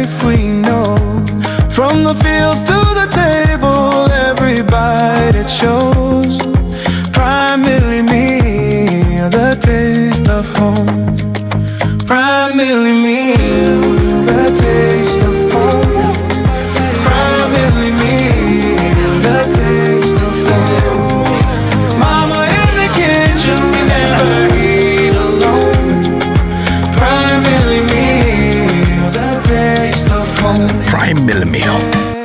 life we know. From the fields to the table, every bite it shows. Prime Millie Meal, the taste of home. Prime Millie Meal, the taste of home. Prime Millie Meal, the taste of home. Mama in the kitchen, we never eat alone. Prime Millie Meal, the taste of home. Prime Millie Meal,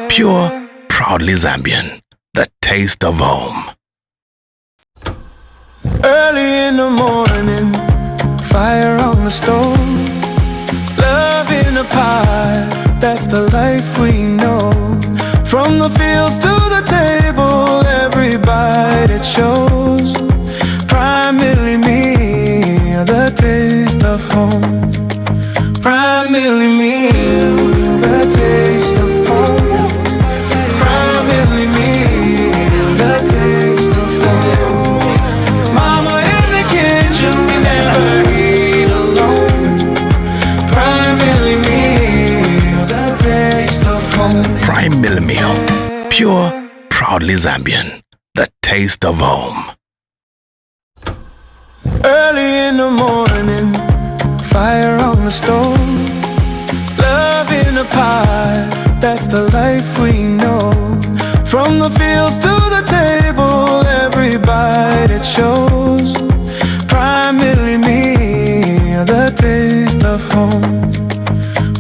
pure, proudly Zambian, the taste of home. Early in the morning, fire on the stove, love in a pie, that's the life we know. From the fields to the table, every bite it shows. Prime Millie Meal, the taste of home. Prime Millie Meal, the taste of home. Prime Millie Meal, the taste of home. Mama in the kitchen, we never eat alone. Prime Millie Meal, the taste of home. Prime Millie Meal, pure, proudly Zambian, the taste of home. Early in the morning, fire on the stove, love in a pie, that's the life we know. From the fields to the table, every bite it shows. Prime Millie Meal, the taste of home.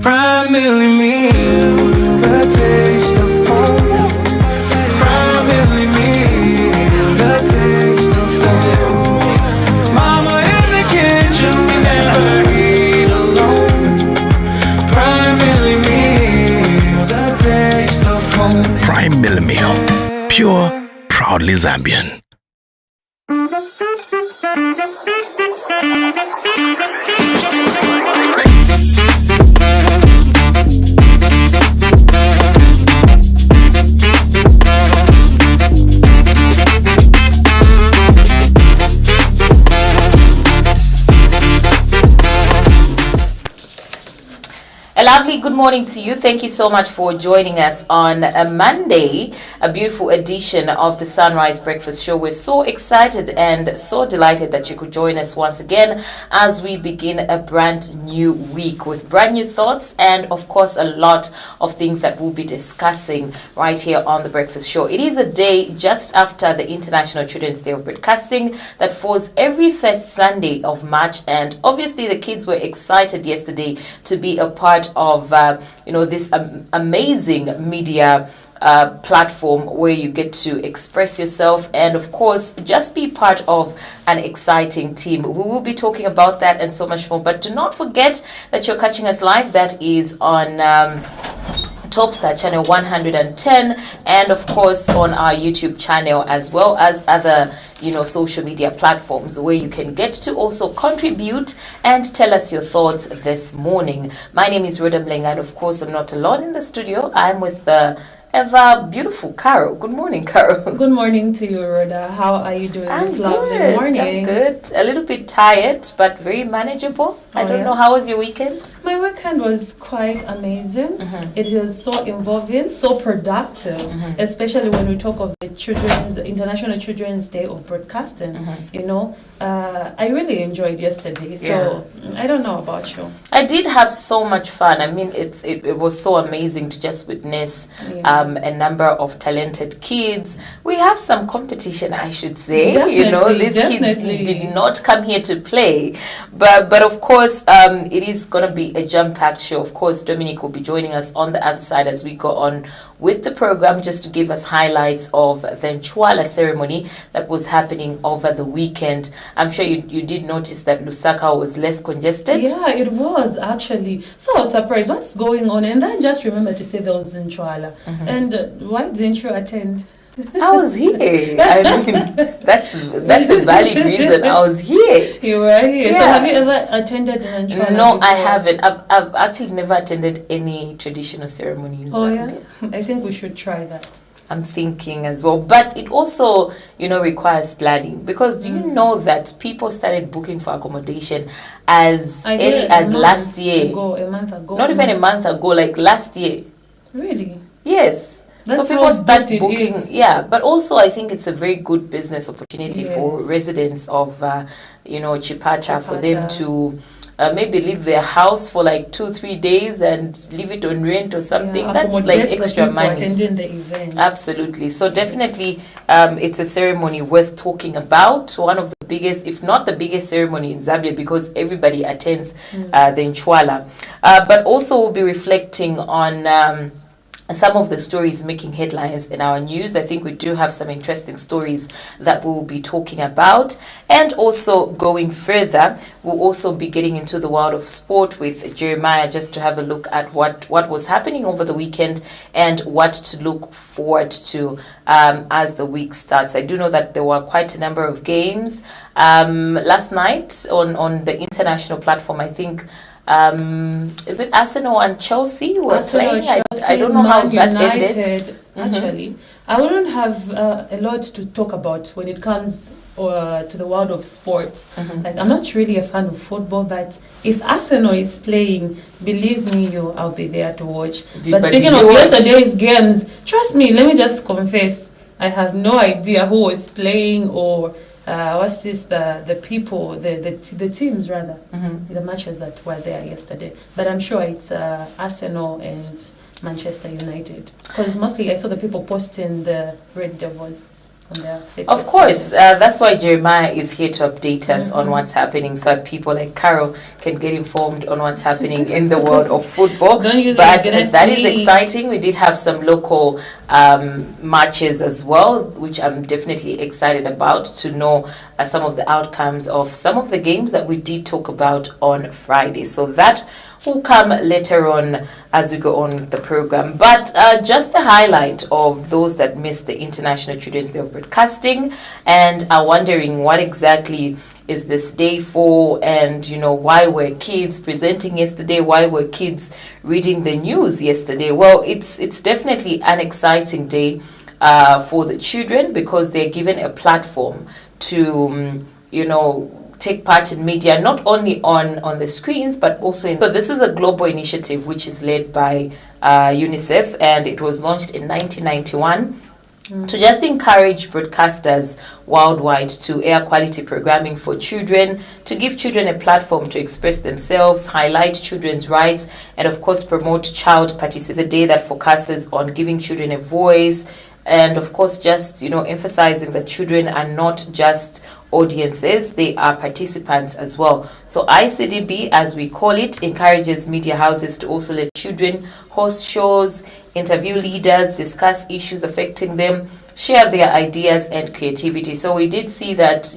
Prime Millie Meal, the taste of home. Prime Millie Meal, the taste of home. Mama in the kitchen, we never eat alone. Prime Millie Meal, the taste of home. Prime Millie Meal, pure, proudly Zambian. A lovely good morning to you. Thank you so much for joining us on a Monday, a beautiful edition of the Sunrise Breakfast Show. We're so excited and so delighted that you could join us once again as we begin a brand new week with brand new thoughts and, of course, a lot of things that we'll be discussing right here on the Breakfast Show. It is a day just after the International Children's Day of Broadcasting that falls every first Sunday of March, and obviously the kids were excited yesterday to be a part of this amazing media platform where you get to express yourself and, of course, just be part of an exciting team. We will be talking about that and so much more, but do not forget that you're catching us live. That is on Topstar channel 110, and of course on our YouTube channel, as well as other social media platforms where you can get to also contribute and tell us your thoughts this morning. My name is Rhoda Mlenga, and of course I'm not alone in the studio. I'm with the ever beautiful Carol. Good morning, Carol. Good morning to you, Rhoda. How are you doing this lovely morning? I'm good. A little bit tired, but very manageable. I don't know. How was your weekend? My weekend was quite amazing. It was so involving, so productive, especially when we talk of the International Children's Day of Broadcasting. I really enjoyed yesterday. So I don't know about you. I did have so much fun. I mean, it was so amazing to just witness a number of talented kids. We have some competition, I should say. These kids did not come here to play, but of course it is going to be a jam-packed show. Of course, Dominic will be joining us on the other side as we go on with the program, just to give us highlights of the Nchwala ceremony that was happening over the weekend. I'm sure you did notice that Lusaka was less congested. Yeah, it was actually. So I was surprised, what's going on? And then just remember to say there was Nchwala. And why didn't you attend? I was here. I mean, that's a valid reason. I was here. You were here. Yeah. So have you ever attended an Nchwala? No, before? I haven't. I've actually never attended any traditional ceremony in Zambia. I think we should try that. I'm thinking as well. But it also, requires planning, because do you know that people started booking for accommodation as early as last year? A month ago. Not even a month ago, like last year. Really? Yes. That's so people start booking, is. but also I think it's a very good business opportunity for residents of, Chipata, for them to maybe leave their house for like 2-3 days and leave it on rent or something. That's like extra money. Attending the event. Absolutely. So definitely it's a ceremony worth talking about. One of the biggest, if not the biggest ceremony in Zambia, because everybody attends the Nchwala. But also we'll be reflecting on some of the stories making headlines in our news. I think we do have some interesting stories that we'll be talking about. And also going further, we'll also be getting into the world of sport with Jeremiah, just to have a look at what was happening over the weekend and what to look forward to as the week starts. I do know that there were quite a number of games last night on the international platform. I think is it Arsenal and Chelsea were playing? I don't know how that ended. Actually, I wouldn't have a lot to talk about when it comes to the world of sports. Like, I'm not really a fan of football, but if Arsenal is playing, believe me, I'll be there to watch. But speaking of yesterday's games, trust me, let me just confess, I have no idea who was playing or what's this, the people, the teams rather, the matches that were there yesterday. But I'm sure it's Arsenal and Manchester United, because mostly I saw the people posting the Red Devils on their Facebook. Of course, that's why Jeremiah is here to update us on what's happening, so that people like Carol can get informed on what's happening in the world of football. But that is exciting. We did have some local matches as well, which I'm definitely excited about to know some of the outcomes of some of the games that we did talk about on Friday. So that will come later on as we go on the program. But just a highlight of those that missed the International Children's Day of Broadcasting and are wondering what exactly is this day for, and why were kids presenting yesterday, why were kids reading the news yesterday. Well, it's definitely an exciting day for the children, because they're given a platform to take part in media, not only on the screens, but also so this is a global initiative which is led by UNICEF, and it was launched in 1991 to just encourage broadcasters worldwide to air quality programming for children, to give children a platform to express themselves, highlight children's rights, and of course promote child participation. It's a day that focuses on giving children a voice, and of course just emphasizing that children are not just audiences, they are participants as well. So ICDB, as we call it, encourages media houses to also let children host shows, interview leaders, discuss issues affecting them, share their ideas and creativity. So we did see that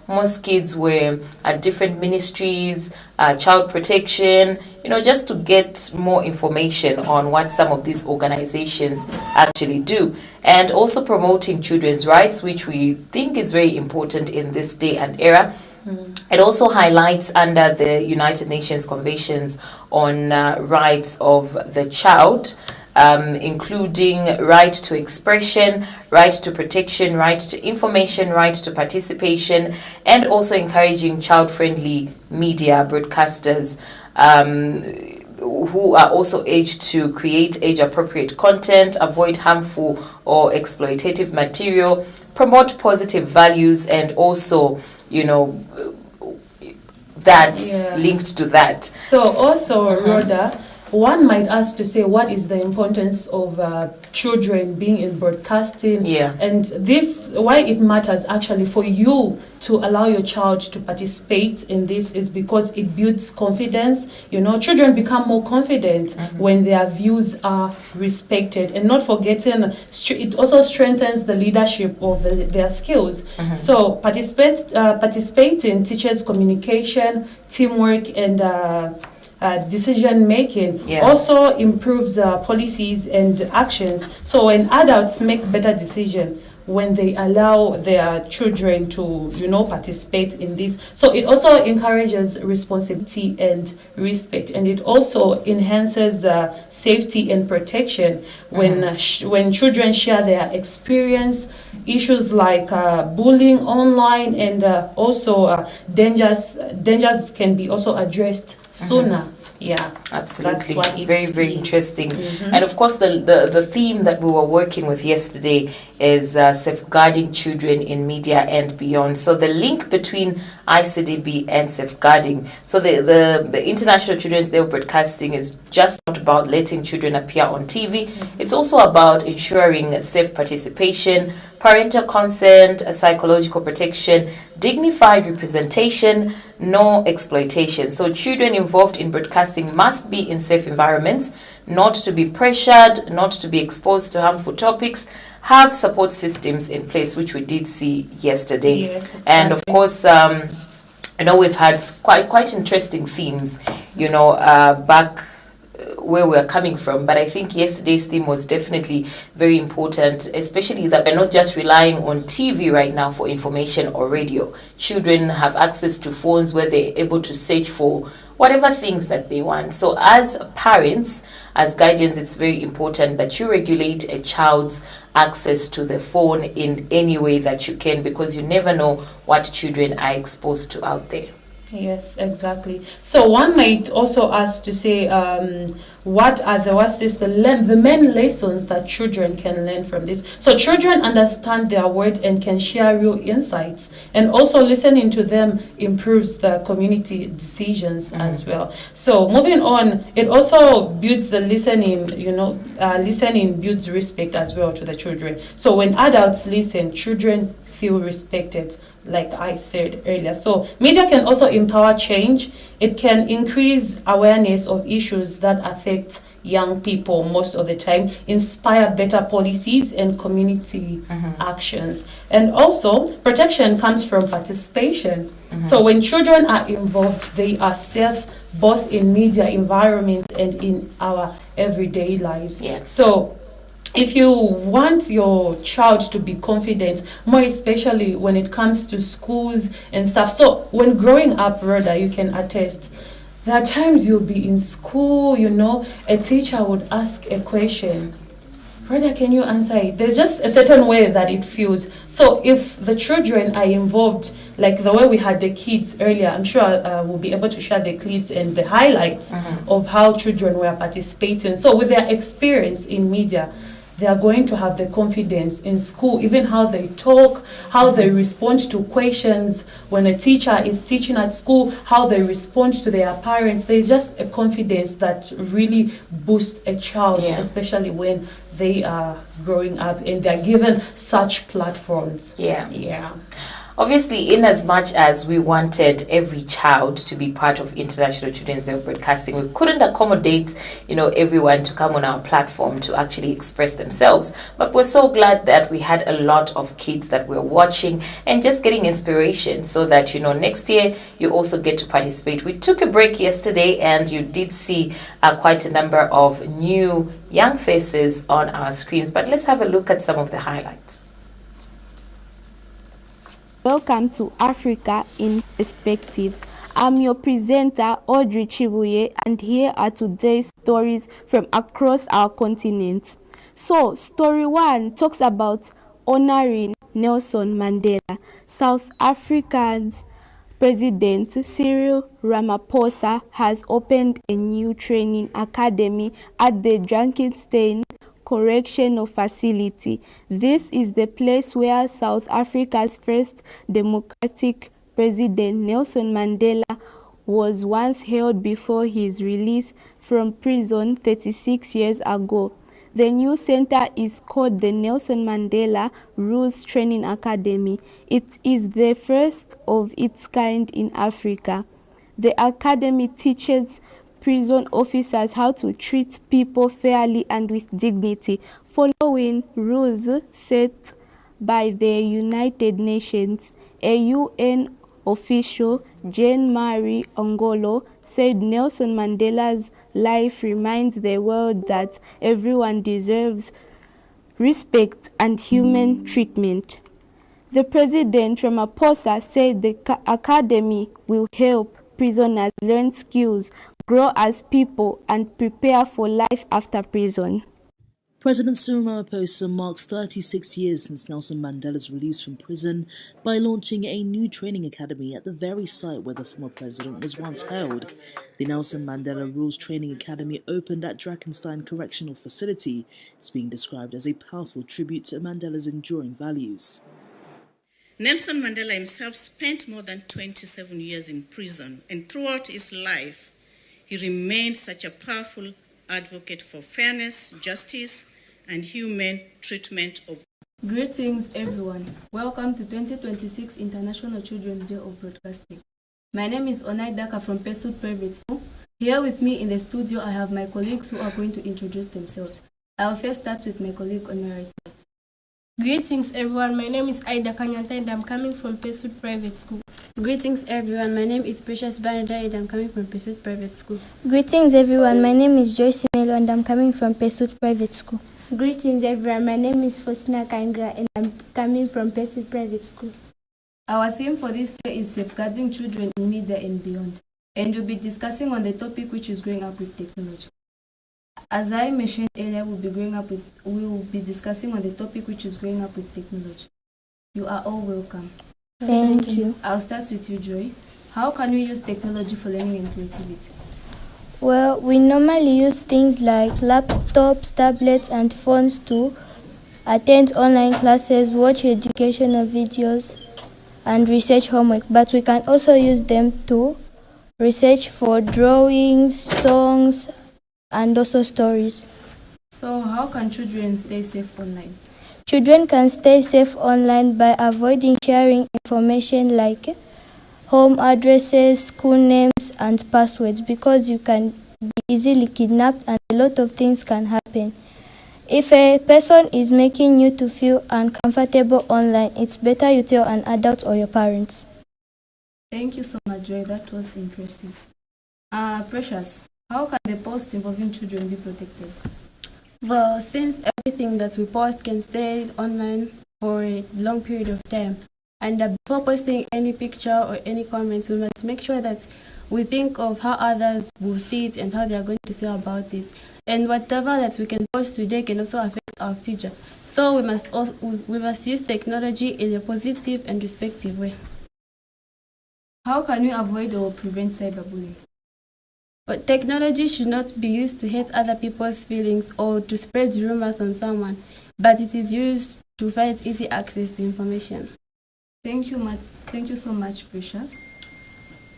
most kids were at different ministries, child protection, just to get more information on what some of these organizations actually do, and also promoting children's rights, which we think is very important in this day and era. It also highlights under the United Nations Conventions on Rights of the Child, including right to expression, right to protection, right to information, right to participation, and also encouraging child-friendly media broadcasters who are also aged to create age-appropriate content, avoid harmful or exploitative material, promote positive values, and also, linked to that. So also, Rhoda, one might ask to say, what is the importance of children being in broadcasting? And this, why it matters actually for you to allow your child to participate in this is because it builds confidence. Children become more confident when their views are respected, and not forgetting, it also strengthens the leadership of their skills. So participating teaches communication, teamwork, and decision making. Also improves policies and actions. So when adults make better decisions, when they allow their children to, participate in this. So it also encourages responsibility and respect, and it also enhances safety and protection when children share their experience. Issues like bullying online and also dangers can be also addressed sooner. Yeah, absolutely. Very, very interesting. And of course, the theme that we were working with yesterday is safeguarding children in media and beyond. So the link between ICDB and safeguarding. So the International Children's Day of Broadcasting is just not about letting children appear on TV. It's also about ensuring safe participation, parental consent, psychological protection, dignified representation, no exploitation. So children involved in broadcasting must be in safe environments, not to be pressured, not to be exposed to harmful topics, have support systems in place, which we did see yesterday. Yes, exactly. And of course, we've had quite interesting themes, back where we're coming from, but I think yesterday's theme was definitely very important, especially that we're not just relying on TV right now for information or radio. Children have access to phones where they're able to search for whatever things that they want. So as parents, as guardians, it's very important that you regulate a child's access to the phone in any way that you can, because you never know what children are exposed to out there. Yes, exactly. So one might also ask to say, what are the main lessons that children can learn from this? So children understand their word and can share real insights, and also listening to them improves the community decisions as well. So moving on, it also builds the listening. Listening builds respect as well to the children. So when adults listen, children feel respected, like I said earlier. So media can also empower change. It can increase awareness of issues that affect young people most of the time, inspire better policies and community actions. And also, protection comes from participation. So when children are involved, they are safe both in media environments and in our everyday lives. Yeah. So if you want your child to be confident, more especially when it comes to schools and stuff. So when growing up, Rhoda, you can attest, there are times you'll be in school, a teacher would ask a question. Rhoda, can you answer it? There's just a certain way that it feels. So if the children are involved, like the way we had the kids earlier, I'm sure we'll be able to share the clips and the highlights of how children were participating. So with their experience in media, they are going to have the confidence in school, even how they talk, how they respond to questions when a teacher is teaching at school, how they respond to their parents. There's just a confidence that really boosts a child, especially when they are growing up and they're given such platforms. Yeah. Obviously, in as much as we wanted every child to be part of International Children's Day of Broadcasting, we couldn't accommodate, everyone to come on our platform to actually express themselves. But we're so glad that we had a lot of kids that were watching and just getting inspiration, so that, next year you also get to participate. We took a break yesterday and you did see quite a number of new young faces on our screens. But let's have a look at some of the highlights. Welcome to Africa in Perspective. I'm your presenter, Audrey Chibuye, and here are today's stories from across our continent. So, story 1 talks about honoring Nelson Mandela. South Africa's President Cyril Ramaphosa has opened a new training academy at the Drakenstein Correctional Facility. This is the place where South Africa's first democratic president, Nelson Mandela, was once held before his release from prison 36 years ago. The new center is called the Nelson Mandela Rules Training Academy. It is the first of its kind in Africa. The academy teaches prison officers how to treat people fairly and with dignity, following rules set by the United Nations. A UN official, Jean-Marie Ongolo, said Nelson Mandela's life reminds the world that everyone deserves respect, and human treatment. The President Ramaphosa said the academy will help prisoners learn skills, grow as people, and prepare for life after prison. President Cyril Ramaphosa marks 36 years since Nelson Mandela's release from prison by launching a new training academy at the very site where the former president was once held. The Nelson Mandela Rules Training Academy opened at Drakenstein Correctional Facility. It's being described as a powerful tribute to Mandela's enduring values. Nelson Mandela himself spent more than 27 years in prison, and throughout his life, he remained such a powerful advocate for fairness, justice, and human treatment of. Greetings everyone. Welcome to 2026 International Children's Day of Broadcasting. My name is Onai Daka from Pursuit Private School. Here with me in the studio I have my colleagues who are going to introduce themselves. I will first start with my colleague on my right side. Greetings everyone, my name is Aida Kanyanta and I'm coming from Pursuit Private School. Greetings everyone, my name is Precious Banada and I'm coming from Pursuit Private School. Greetings everyone, my name is Joyce Melo and I'm coming from Pursuit Private School. Greetings everyone, my name is Faustina Kangra and I'm coming from Pursuit Private School. Our theme for this year is safeguarding children in media and beyond, and we'll be discussing on the topic which is growing up with technology. As I mentioned earlier, we will be discussing on the topic which is growing up with technology. You are all welcome. Thank you. I'll start with you, Joy. How can we use technology for learning and creativity? Well, we normally use things like laptops, tablets, and phones to attend online classes, watch educational videos, and research homework. But we can also use them to research for drawings, songs, and also stories. So how can children stay safe online? Children can stay safe online by avoiding sharing information like home addresses, school names, and passwords, because you can be easily kidnapped and a lot of things can happen. If a person is making you to feel uncomfortable online, it's better you tell an adult or your parents. Thank you so much, Joy. That was impressive. Precious, how can the posts involving children be protected? Well, since everything that we post can stay online for a long period of time, and before posting any picture or any comments, we must make sure that we think of how others will see it and how they are going to feel about it. And whatever that we can post today can also affect our future. So we must use technology in a positive and respectful way. How can we avoid or prevent cyberbullying? But technology should not be used to hurt other people's feelings or to spread rumors on someone, but it is used to find easy access to information. Thank you so much, Precious.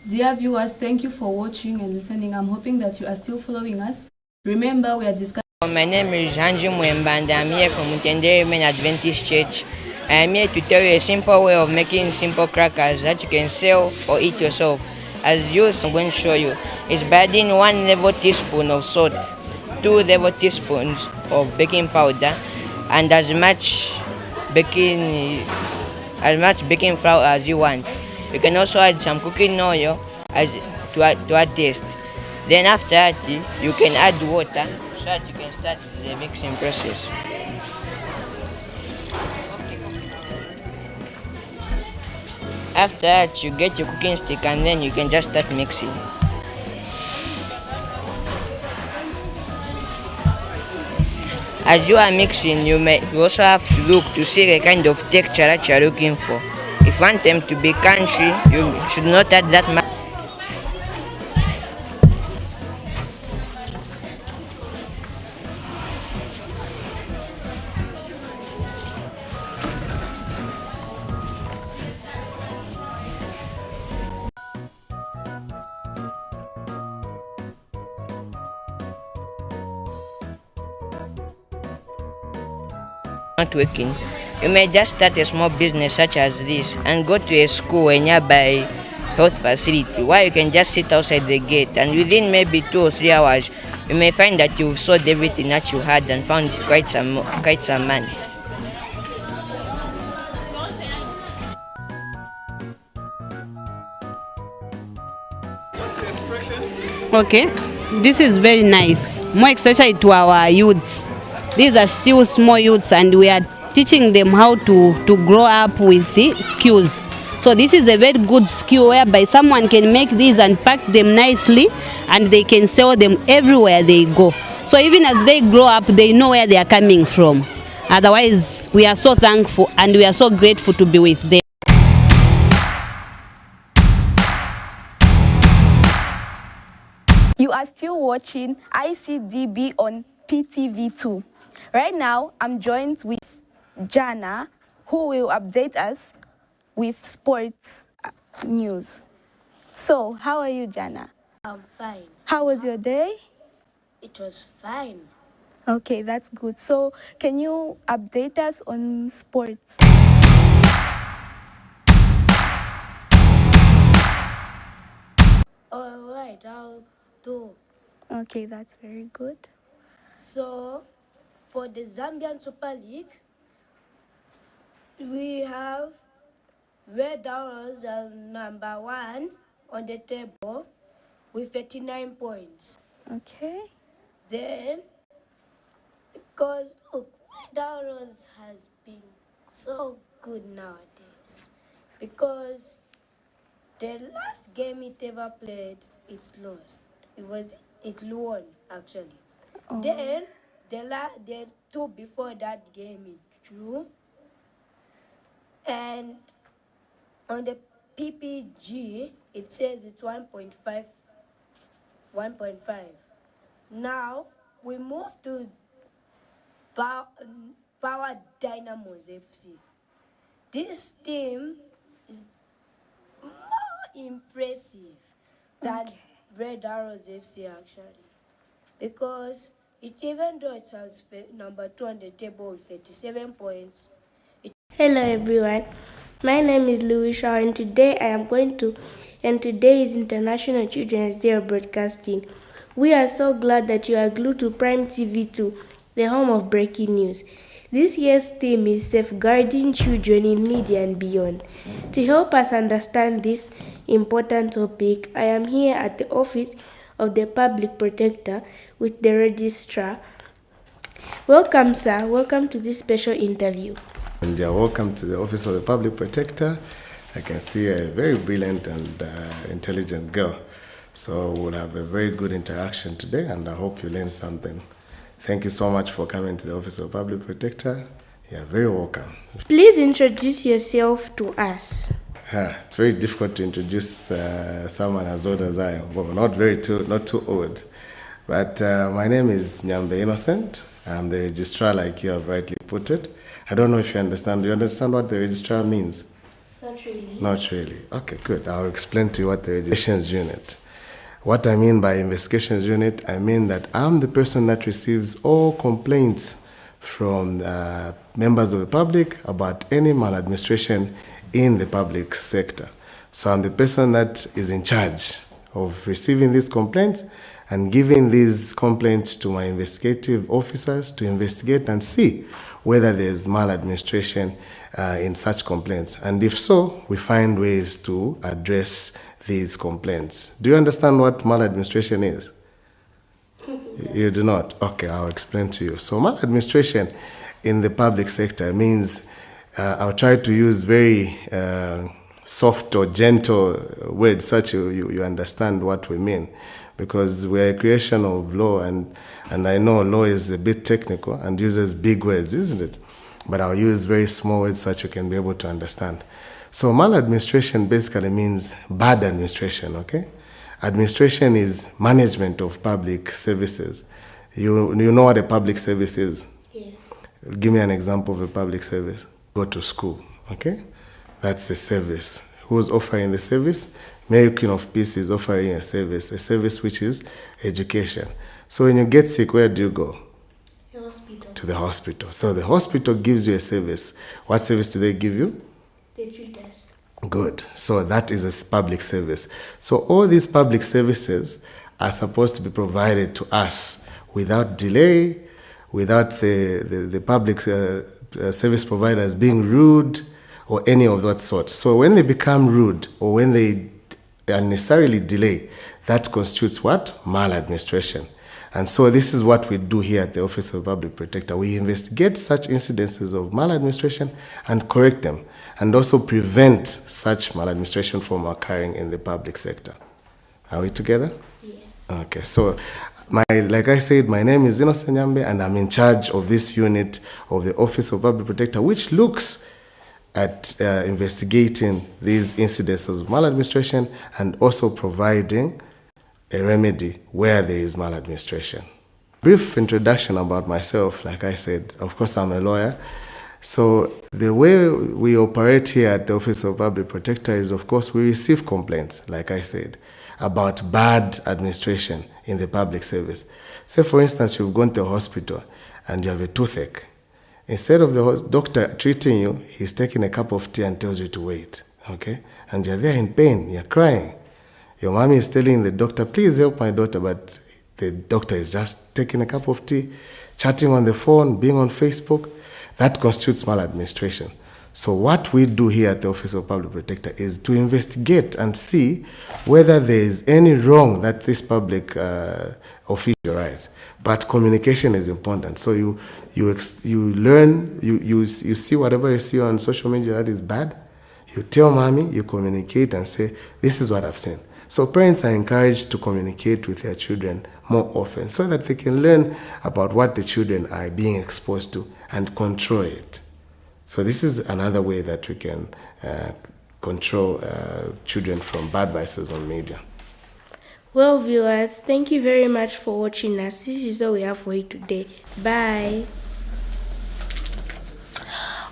Dear viewers, thank you for watching and listening. I'm hoping that you are still following us. Remember, we are discussing. My name is Hanji Mwemba and I'm here from Mutendere Main Adventist Church. I am here to tell you a simple way of making simple crackers that you can sell or eat yourself. As used, I'm going to show you. It's by adding 1 level teaspoon of salt, 2 level teaspoons of baking powder, and as much baking flour as you want. You can also add some cooking oil to add taste. Then after that, you can add water so that you can start the mixing process. After that, you get your cooking stick and then you can just start mixing. As you are mixing, you also have to look to see the kind of texture that you are looking for. If you want them to be crunchy, you should not add that much. Not working, you may just start a small business such as this and go to a school or a nearby health facility where you can just sit outside the gate, and within maybe 2 or 3 hours you may find that you've sold everything that you had and found quite some money. What's your expression? Okay, this is very nice, more especially to our youths. these are still small youths, and we are teaching them how to grow up with the skills. So this is a very good skill whereby someone can make these and pack them nicely, and they can sell them everywhere they go. So even as they grow up, they know where they are coming from. Otherwise, we are so thankful and we are so grateful to be with them. You are still watching ICDB on PTV2. Right now, I'm joined with Jana, who will update us with sports news. So, how are you, Jana? I'm fine. How was your day? It was fine. Okay, that's good. So, can you update us on sports? All right, I'll do. Okay, that's very good. So, for the Zambian Super League, we have Red Arrows as number 1 on the table with 39 points. Okay. Then, because look, Red Arrows has been so good nowadays, because the last game it ever played, it's lost. It won actually. Oh. Then the two before that game it drew, and on the PPG it says it's 1.5. Now we move to Power Dynamos FC. This team is more impressive than Red Arrows FC actually, because even though it has number 2 on the table with 37 points. Hello everyone, my name is Louisa, and today today is International Children's Day of Broadcasting. We are so glad that you are glued to Prime TV2, the home of breaking news. This year's theme is Safeguarding Children in Media and Beyond. To help us understand this important topic, I am here at the office of the Public Protector with the Registrar. Welcome, sir. Welcome to this special interview. And welcome to the Office of the Public Protector. I can see a very brilliant and intelligent girl. So we'll have a very good interaction today, and I hope you learn something. Thank you so much for coming to the Office of the Public Protector. You're very welcome. Please introduce yourself to us. It's very difficult to introduce someone as old as I am. Well, not too old. But my name is Nyambe Innocent. I'm the registrar, like you have rightly put it. I don't know if you understand. Do you understand what the registrar means? Not really. Not really. Okay, good. I'll explain to you what the investigations unit. What I mean by investigations unit, I mean that I'm the person that receives all complaints from members of the public about any maladministration in the public sector. So I'm the person that is in charge of receiving these complaints and giving these complaints to my investigative officers to investigate and see whether there's maladministration in such complaints. And if so, we find ways to address these complaints. Do you understand what maladministration is? You do not? Okay, I'll explain to you. So maladministration in the public sector means, I'll try to use very soft or gentle words such you understand what we mean, because we're a creation of law, and I know law is a bit technical and uses big words, isn't it? But I'll use very small words such you can be able to understand. So maladministration basically means bad administration, okay? Administration is management of public services. You know what a public service is? Yes. Give me an example of a public service. Go to school, okay? That's a service. Who's offering the service? Mary Queen of Peace is offering a service which is education. So when you get sick, where do you go? The hospital. To the hospital. So the hospital gives you a service. What service do they give you? They treat us. Good. So that is a public service. So all these public services are supposed to be provided to us without delay, without the public service providers being rude or any of that sort. So when they become rude or when they unnecessarily delay, that constitutes what? Maladministration. And so this is what we do here at the Office of Public Protector. We investigate such incidences of maladministration and correct them, and also prevent such maladministration from occurring in the public sector. Are we together? Yes. Okay, so like I said, my name is Innocent Nyambe, and I'm in charge of this unit of the Office of Public Protector, which looks at investigating these incidences of maladministration and also providing a remedy where there is maladministration. Brief introduction about myself. Like I said, of course, I'm a lawyer. So the way we operate here at the Office of Public Protector is, of course, we receive complaints, like I said, about bad administration in the public service. Say, for instance, you've gone to a hospital and you have a toothache. Instead of the doctor treating you, he's taking a cup of tea and tells you to wait, okay? And you're there in pain, you're crying. Your mommy is telling the doctor, please help my daughter, but the doctor is just taking a cup of tea, chatting on the phone, being on Facebook. That constitutes maladministration. So what we do here at the Office of Public Protector is to investigate and see whether there is any wrong that this public official writes. But communication is important. So you learn, you see whatever you see on social media that is bad, you tell mommy, you communicate and say, this is what I've seen. So parents are encouraged to communicate with their children more often so that they can learn about what the children are being exposed to and control it. So this is another way that we can control children from bad vices on media. Well, viewers, thank you very much for watching us. This is all we have for you today. Bye.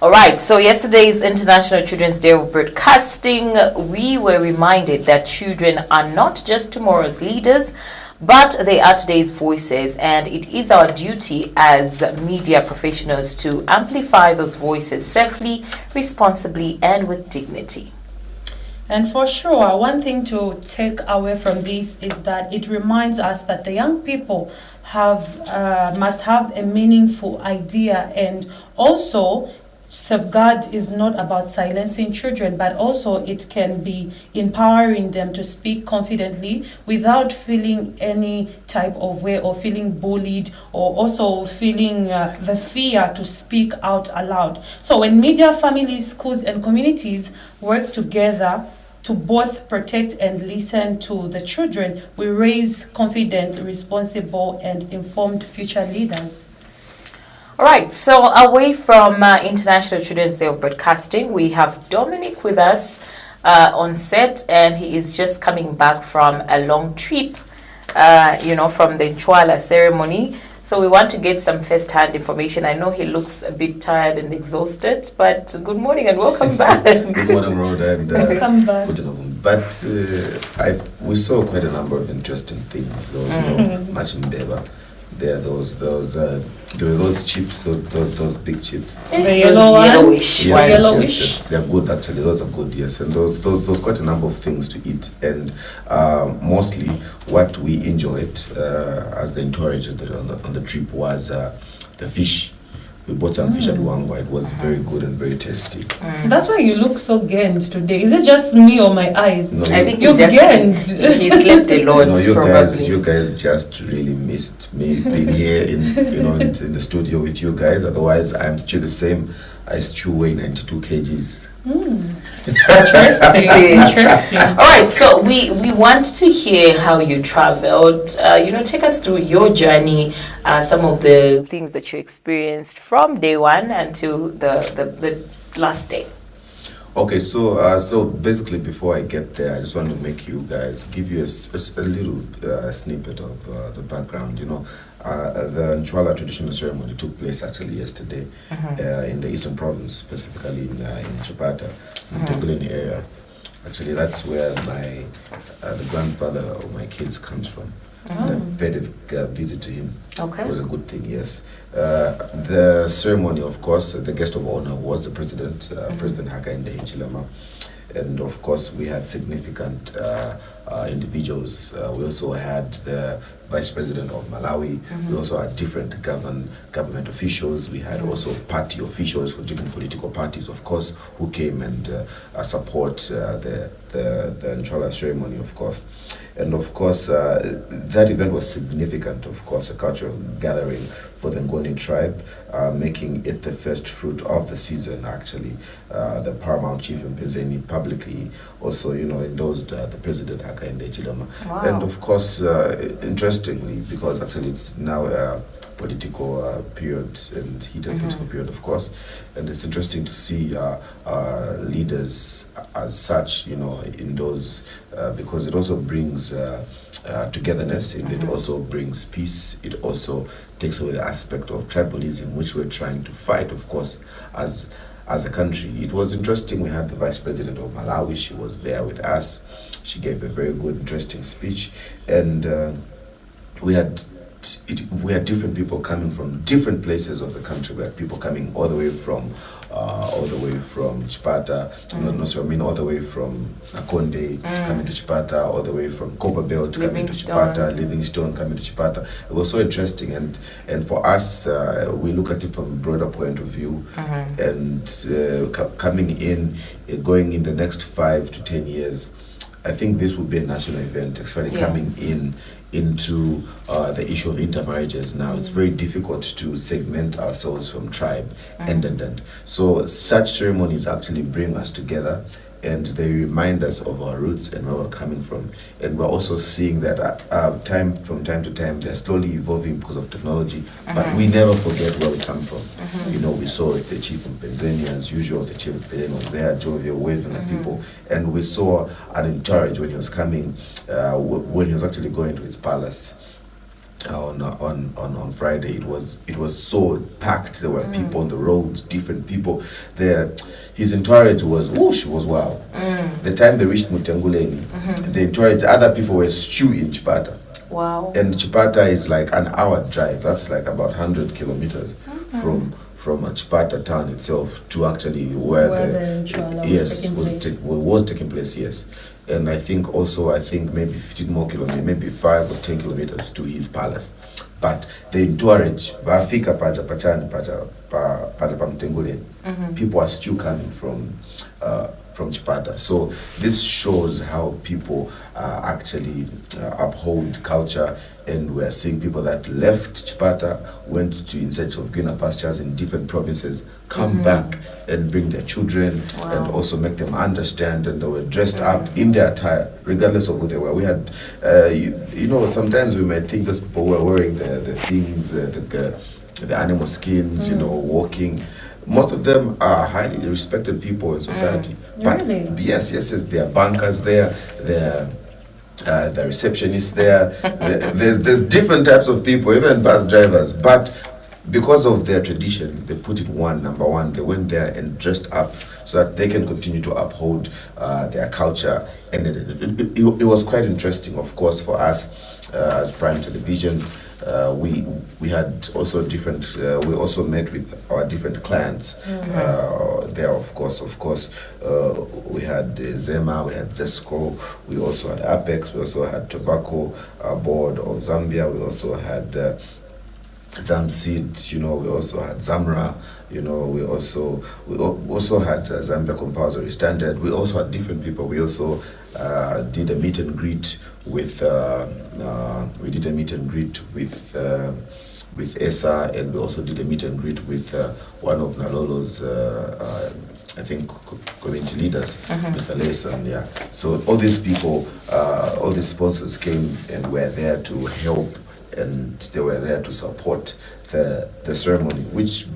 All right, so yesterday's International Children's Day of Broadcasting, we were reminded that children are not just tomorrow's leaders, but they are today's voices, and it is our duty as media professionals to amplify those voices safely, responsibly, and with dignity. And for sure, one thing to take away from this is that it reminds us that the young people must have a meaningful idea, and also safeguard is not about silencing children, but also it can be empowering them to speak confidently without feeling any type of way or feeling bullied, or also feeling the fear to speak out aloud. So when media, families, schools, and communities work together to both protect and listen to the children, we raise confident, responsible, and informed future leaders. All right, so away from International Children's Day of Broadcasting, we have Dominic with us on set, and he is just coming back from a long trip, from the Nchwala ceremony. So we want to get some first-hand information. I know he looks a bit tired and exhausted, but good morning and welcome back. Good morning, Rhoda, and welcome back. But we saw quite a number of interesting things. There was much in Beba. There were those chips, those big chips. The yellowish. Yes, they're good actually. Those are good, yes. And those quite a number of things to eat. And mostly what we enjoyed as the entourage on the trip was the fish. We bought some fish at Wangwa. It was very good and very tasty. That's why you look so gained today. Is it just me or my eyes? No, I think you've gained. He slept a lot. No, probably. you guys just really missed me being here in the studio with you guys. Otherwise, I'm still the same. I still weigh 92 kgs. Interesting. All right, so we want to hear how you traveled. Take us through your journey, some of the things that you experienced from day one until the last day. Okay, so basically, before I get there, I just want to give you a little snippet of the background. The Nchwala traditional ceremony took place actually yesterday in the Eastern Province, specifically in Chapata, in the Teguleni area. Actually, that's where the grandfather of my kids comes from. And I paid a visit to him. Okay. It was a good thing, yes. The ceremony, of course, the guest of honor was the president, President Hakainde Hichilema. And of course, we had significant individuals. We also had the Vice President of Malawi. We also had different government officials. We had also party officials for different political parties, of course, who came and support the Ncwala ceremony, of course. And of course, that event was significant, of course, a cultural gathering for the Ngoni tribe, making it the first fruit of the season, actually. The Paramount Chief Mpezeni publicly also, endorsed the President Hakainde Chilema. Wow. And of course, interestingly, because actually it's now a political period and heated political period, of course, and it's interesting to see leaders as such, in those, because it also brings togetherness, and it also brings peace. It also takes away the aspect of tribalism, which we're trying to fight, of course, as a country. It was interesting. We had the Vice President of Malawi. She was there with us. She gave a very good, interesting speech, and we had different people coming from different places of the country. We had people coming all the way from Chipata, all the way from Nakonde coming to Chipata, all the way from Copperbelt coming to Chipata, Livingstone coming to Chipata. It was so interesting, and for us, we look at it from a broader point of view, and coming in, going in the next 5 to 10 years. I think this will be a national event, especially coming into the issue of intermarriages now. It's very difficult to segment ourselves from tribe, and. So such ceremonies actually bring us together, and they remind us of our roots and where we're coming from. And we're also seeing that from time to time, they're slowly evolving because of technology, but we never forget where we come from. We saw the Chief of Penzeni, as usual. The Chief of Penzeni was there, jovial, waving at people, and we saw an entourage when he was coming, when he was actually going to his palace. On Friday, it was so packed. There were people on the roads, different people there. His entourage was whoosh, was wow. The time they reached Mutenguleni, the entourage, other people were stew in Chipata. Wow. And Chipata is like an hour drive. That's like about 100 kilometers from Chipata town itself to actually where the Ncwala was taking place. Yes. And I think maybe 15 more kilometers, maybe 5 or 10 kilometers to his palace. But the entourage, people are still coming from Chipata. So this shows how people actually uphold culture, and we're seeing people that left Chipata, went in search of greener pastures in different provinces, come back and bring their children, and also make them understand, and they were dressed up in their attire, regardless of who they were. We had, sometimes we might think those people were wearing the things, the animal skins, walking. Most of them are highly respected people in society. But yes, there are bankers there, there are the receptionists there. There's different types of people, even bus drivers. But because of their tradition, they put it number one. They went there and dressed up so that they can continue to uphold their culture. And it was quite interesting, of course, for us as Prime Television. We had also different. We also met with our different clients there. Of course, we had ZEMA, we had ZESCO, we also had Apex, we also had Tobacco Board of Zambia, we also had ZAMSID, we also had ZAMRA, we also had Zambia Compulsory Standard. We also had different people. We also did a meet and greet with ESA, and we also did a meet and greet with one of Nalolo's community leaders, Mr. Layson. Yeah. So all these people, all these sponsors came and were there to help, and they were there to support the ceremony, which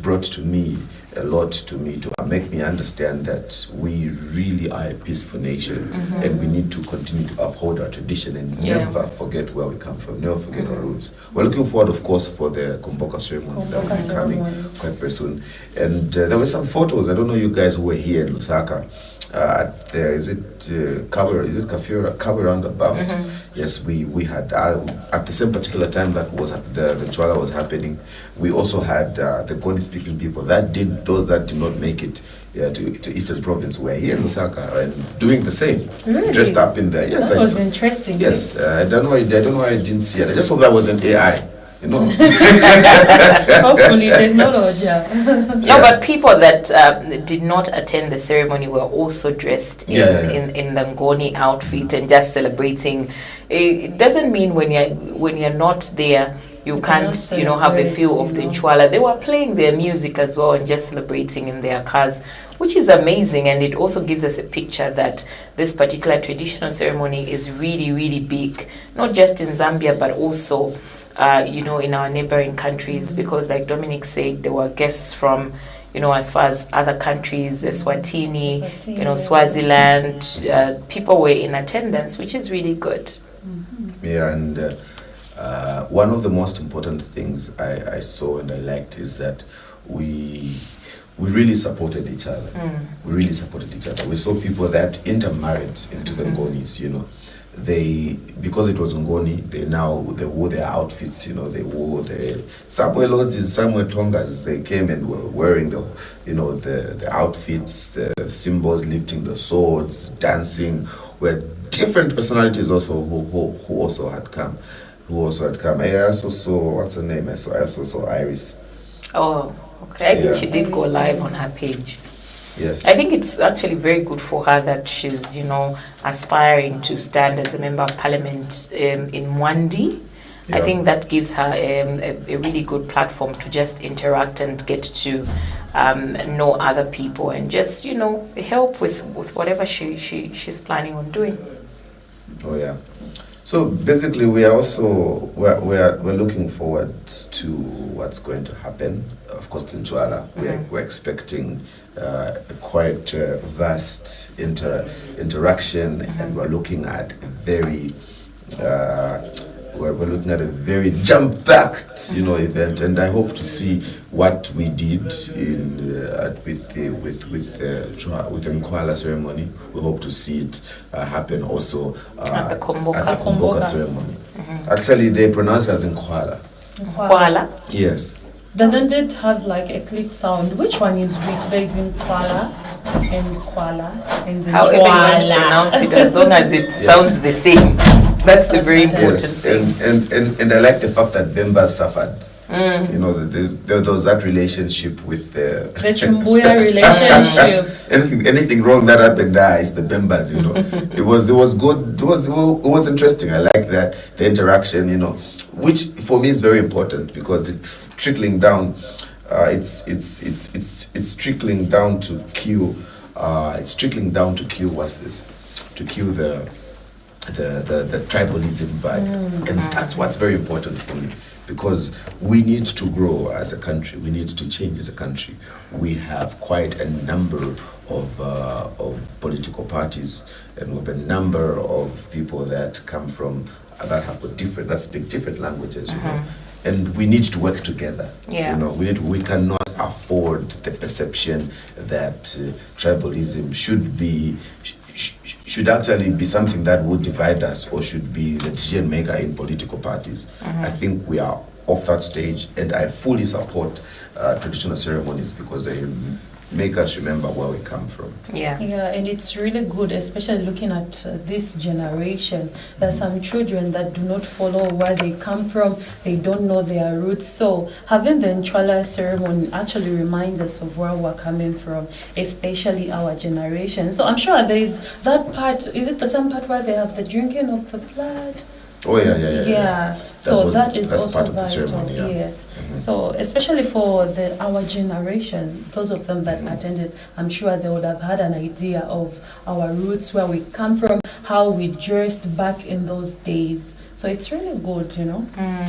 brought to me a lot to make me understand that we really are a peaceful nation, and we need to continue to uphold our tradition and never forget where we come from, never forget our roots. We're looking forward, of course, for the Kumboka ceremony that will be coming quite very soon. And there were some photos. I don't know you guys who were here in Lusaka. at the, is it Kabe roundabout? Yes, we had at the same particular time that was the Njwala was happening. We also had the Ngoni speaking people those that did not make it to Eastern Province were here in Lusaka and doing the same, Really? dressed up in there. Yes, that was interesting. Yes, I don't know why I didn't see it. I just hope that wasn't AI. You know. Hopefully technology. No, but people that did not attend the ceremony were also dressed in the Ngoni outfit and just celebrating. It doesn't mean when you're not there you can't have a feel of the Njwala. They were playing their music as well and just celebrating in their cars, which is amazing, and it also gives us a picture that this particular traditional ceremony is really, really big, not just in Zambia but also in our neighboring countries, because like Dominic said, there were guests from, as far as other countries, Eswatini, Swaziland, people were in attendance, which is really good. Yeah, and one of the most important things I saw and I liked is that we really supported each other. We really supported each other. We saw people that intermarried into the Ngonis, because it was Ngoni, they wore their outfits, they wore the Samuel Tongas, they came and were wearing the outfits, the symbols, lifting the swords, dancing, were different personalities also who also had come. I also saw, what's her name? I also saw Iris. Oh, okay. I think she did go live on her page. Yes. I think it's actually very good for her that she's, aspiring to stand as a member of parliament in Mwandi. Yeah. I think that gives her a really good platform to just interact and get to know other people and just, help with whatever she's planning on doing. Oh, yeah. So basically, we are also we're looking forward to what's going to happen. Of course, in Njwala, we're expecting quite vast interaction, and we're looking at a very jam-packed, event. And I hope to see what we did with the Nkwala ceremony. We hope to see it happen also at the Komboka ceremony. Actually, they pronounce it as Nkwala. Nkwala? Yes. Doesn't it have like a click sound? Which one is which? There is Nkwala and Nkwala and Nkwala. However you want to pronounce it, as long as it sounds the same. That's the very important thing. And I like the fact that Bemba suffered. There was that relationship with the Chumbuya relationship. anything wrong that happened there is the Bembas. It was good. It was interesting. I like that the interaction. Which for me is very important because it's trickling down. It's trickling down to kill. It's trickling down to kill. What's this? To kill the tribalism vibe, and that's what's very important for me, because we need to grow as a country. We need to change as a country. We have quite a number of political parties, and we have a number of people that come from that speak different languages, and we need to work together. We cannot afford the perception that tribalism should actually be something that would divide us or should be the decision maker in political parties. I think we are off that stage, and I fully support traditional ceremonies because they make us remember where we come from. Yeah, and it's really good, especially looking at this generation. There are some children that do not follow where they come from, they don't know their roots. So having the Njwala ceremony actually reminds us of where we're coming from, especially our generation. So I'm sure there is that part. Is it the same part where they have the drinking of the blood? Oh yeah. So that's also part of the vital. ceremony. Yeah. Yes. So especially for our generation, those of them that attended, I'm sure they would have had an idea of our roots, where we come from, how we dressed back in those days. So it's really good,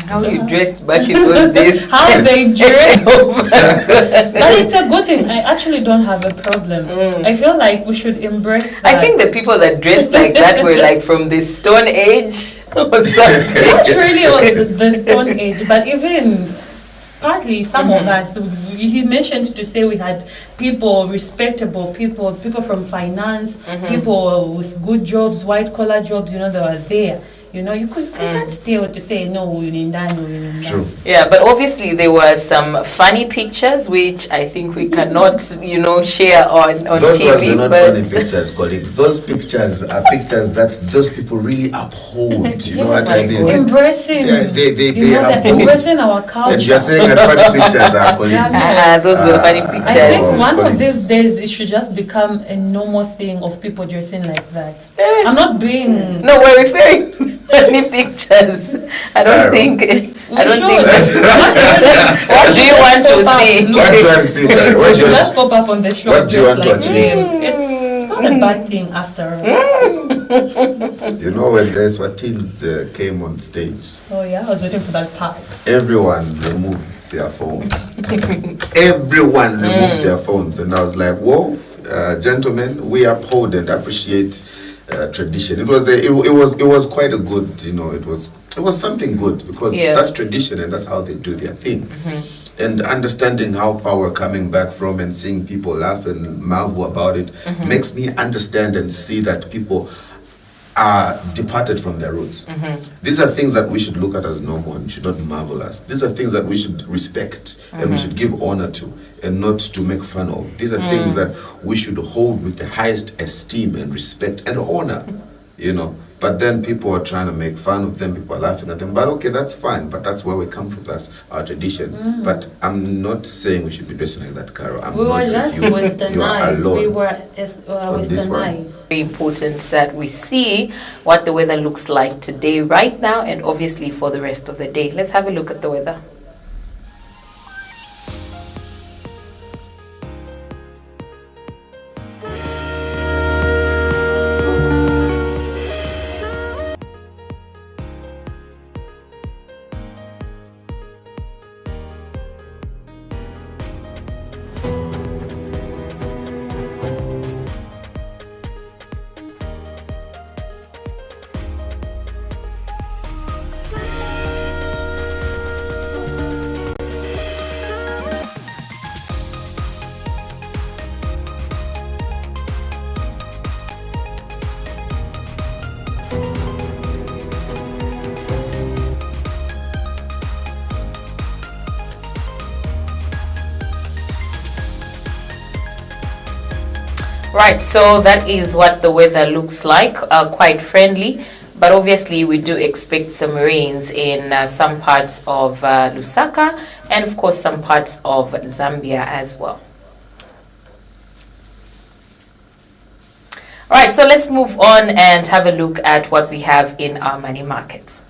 How you dressed back in those days? How they dressed. But it's a good thing. I actually don't have a problem. I feel like we should embrace that. I think the people that dressed like that were like from the Stone Age or something. Not really of the Stone Age, but even Partly, some of us. He mentioned to say we had people, respectable people, people from finance, people with good jobs, white collar jobs. You know, they were there. You know, you can't stay to say no. True. Yeah, but obviously there were some funny pictures which I think we cannot, share on those TV. Those were not funny pictures, colleagues. Those pictures are pictures that those people really uphold. You know what I mean? Embracing. They are embracing our culture. And you're saying that funny pictures are colleagues. Those were funny pictures. I think one of these days it should just become a normal thing of people dressing like that. I'm not being. No, we're referring to funny pictures. I don't think. What do you want to see? What do you want to see? What do you just pop up on the show? What do you want to achieve? It's not a bad thing after all. You know, when the Swatins came on stage. Oh yeah, I was waiting for that part. Everyone removed their phones. Everyone removed their phones, and I was like, "Whoa, gentlemen, we uphold and appreciate tradition." It was quite a good, it was something good because that's tradition and that's how they do their thing. And understanding how far we're coming back from and seeing people laugh and marvel about it makes me understand and see that people are departed from their roots. These are things that we should look at as normal and should not marvel at. These are things that we should respect and we should give honor to and not to make fun of. These are things that we should hold with the highest esteem and respect and honor, But then people are trying to make fun of them, people are laughing at them. But okay, that's fine, but that's where we come from, that's our tradition. But I'm not saying we should be dressing like that, Carol. We were just westernized. We were westernized. Very important that we see what the weather looks like today, right now, and obviously for the rest of the day. Let's have a look at the weather. Right, so that is what the weather looks like, quite friendly, but obviously we do expect some rains in some parts of Lusaka and of course some parts of Zambia as well. All right, so let's move on and have a look at what we have in our money markets.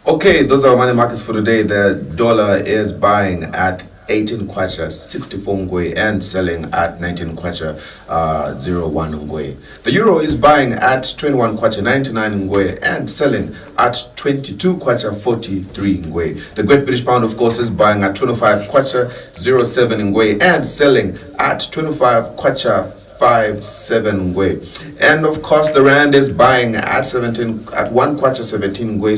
Okay, those are our money markets for today. The dollar is buying at 18 kwacha 64 ngwe and selling at 19 kwacha 01 ngwe. The euro is buying at 21 kwacha 99 ngwe and selling at 22 kwacha 43 ngwe. The Great British Pound, of course, is buying at 25 kwacha 07 ngwe and selling at 25 kwacha 57 ngwe. And of course the rand is buying at 1 kwacha 17 ngwe,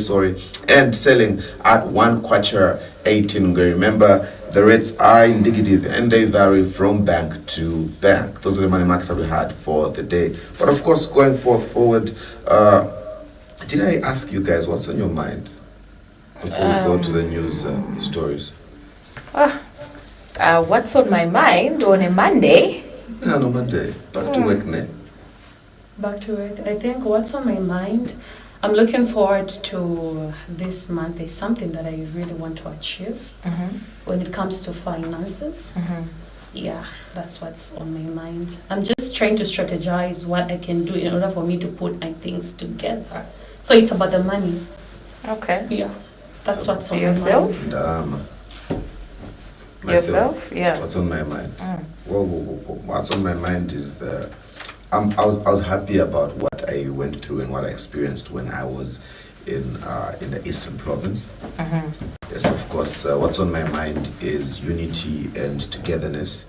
and selling at 1 kwacha 18 ngwe. Remember, the rates are indicative and they vary from bank to bank. Those are the money markets that we had for the day. But of course, going forward, did I ask you guys what's on your mind before we go to the news stories? What's on my mind on a Monday? Yeah, no, Monday. Back to work, ne? Back to work. I think what's on my mind, I'm looking forward to this month. There's something that I really want to achieve when it comes to finances. Yeah, that's what's on my mind. I'm just trying to strategize what I can do in order for me to put my things together. So it's about the money. Okay. Yeah, that's what's on yourself? my mind. Yourself? Yeah. What's on my mind? Well, what's on my mind is I was happy about what I went through and what I experienced when I was in the Eastern Province. Yes, of course. What's on my mind is unity and togetherness,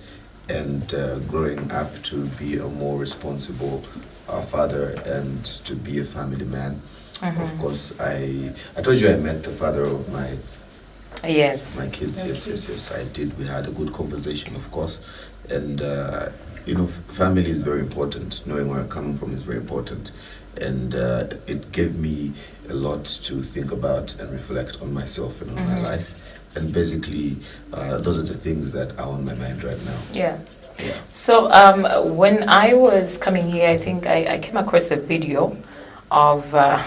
and growing up to be a more responsible a father and to be a family man. Of course, I told you I met the father of my my kids. Yes, I did. We had a good conversation, of course, and family is very important. Knowing where I'm coming from is very important, and it gave me a lot to think about and reflect on myself and on my life. And basically, those are the things that are on my mind right now. Yeah. So when I was coming here, I think I came across a video of a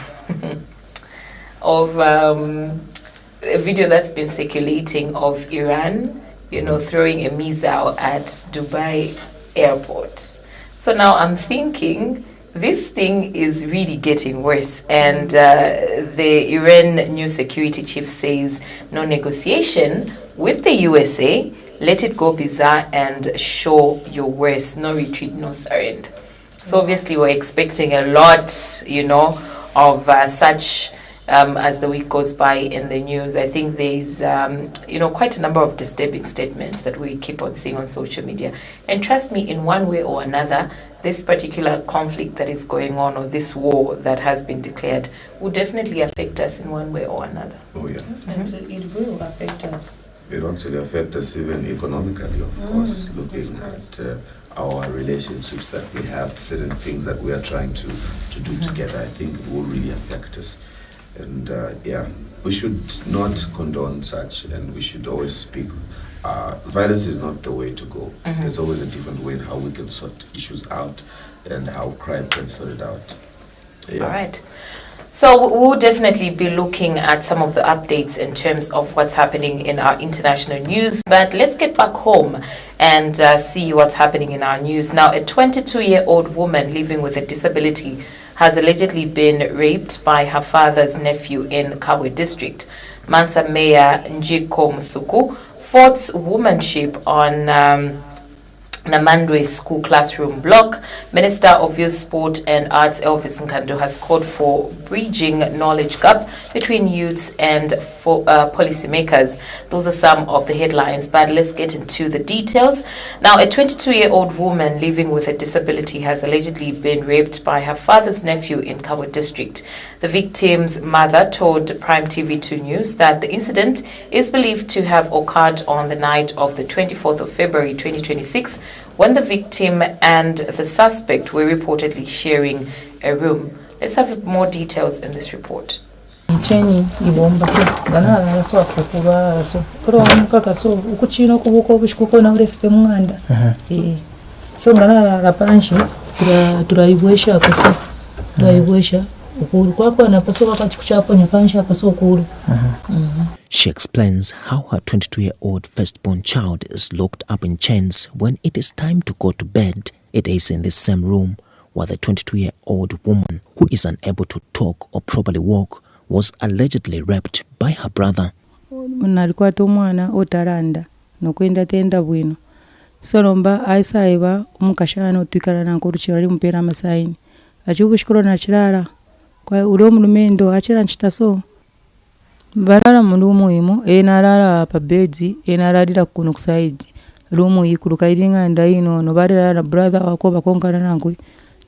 video that's been circulating of Iran, throwing a missile at Dubai airport. So now I'm thinking this thing is really getting worse, and the Iran new security chief says no negotiation with the USA, let it go bizarre and show your worst, no retreat, no surrender. So obviously we're expecting a lot, of such as the week goes by in the news. I think there's, quite a number of disturbing statements that we keep on seeing on social media. And trust me, in one way or another, this particular conflict that is going on, or this war that has been declared, will definitely affect us in one way or another. Oh, yeah. And it will affect us. It will actually affect us even economically, of course, looking at our relationships that we have, certain things that we are trying to do together. I think it will really affect us. And we should not condone such, and we should always speak. Violence is not the way to go. There's always a different way in how we can sort issues out and how crime can be sorted out. Yeah. All right. So we'll definitely be looking at some of the updates in terms of what's happening in our international news. But let's get back home and see what's happening in our news. Now, a 22-year-old woman living with a disability has allegedly been raped by her father's nephew in Kabwe district. Mansa Mayor Njiko Musuku fought womanship on Namandwe School classroom block. Minister of Youth, Sport and Arts Elvis Nkando has called for bridging knowledge gap between youths and policymakers. Those are some of the headlines, but let's get into the details. Now, a 22-year-old woman living with a disability has allegedly been raped by her father's nephew in Kabwe district. The victim's mother told Prime TV2 News that the incident is believed to have occurred on the night of the 24th of February 2026, when the victim and the suspect were reportedly sharing a room. Let's have more details in this report. Cheni ibomba so gana so akukura so pro mukaka so ukuchino kubuko bushikuko na urefite mwanda so gana rapanshi turaibwesha kaso turaibwesha ukuru kwako na paso wakati kuchapo nyapansha paso ukuru. She explains how her 22-year-old firstborn child is locked up in chains when it is time to go to bed. It is in the same room where the 22-year-old woman, who is unable to talk or properly walk, was allegedly raped by her brother. Nalikuwa mwana otaranda nokwenda tenda bwino so lomba aisaiba umukashana otwikala nankuruchira ali mpera masaini achubushikoro na chirara kwa ule mulumendo achira nchitaso barara mundu muimo enarara pa bedi enararira kuno kusaidi rumu yikuruka iringa ndaino no barara brother wako bakonkana nankwe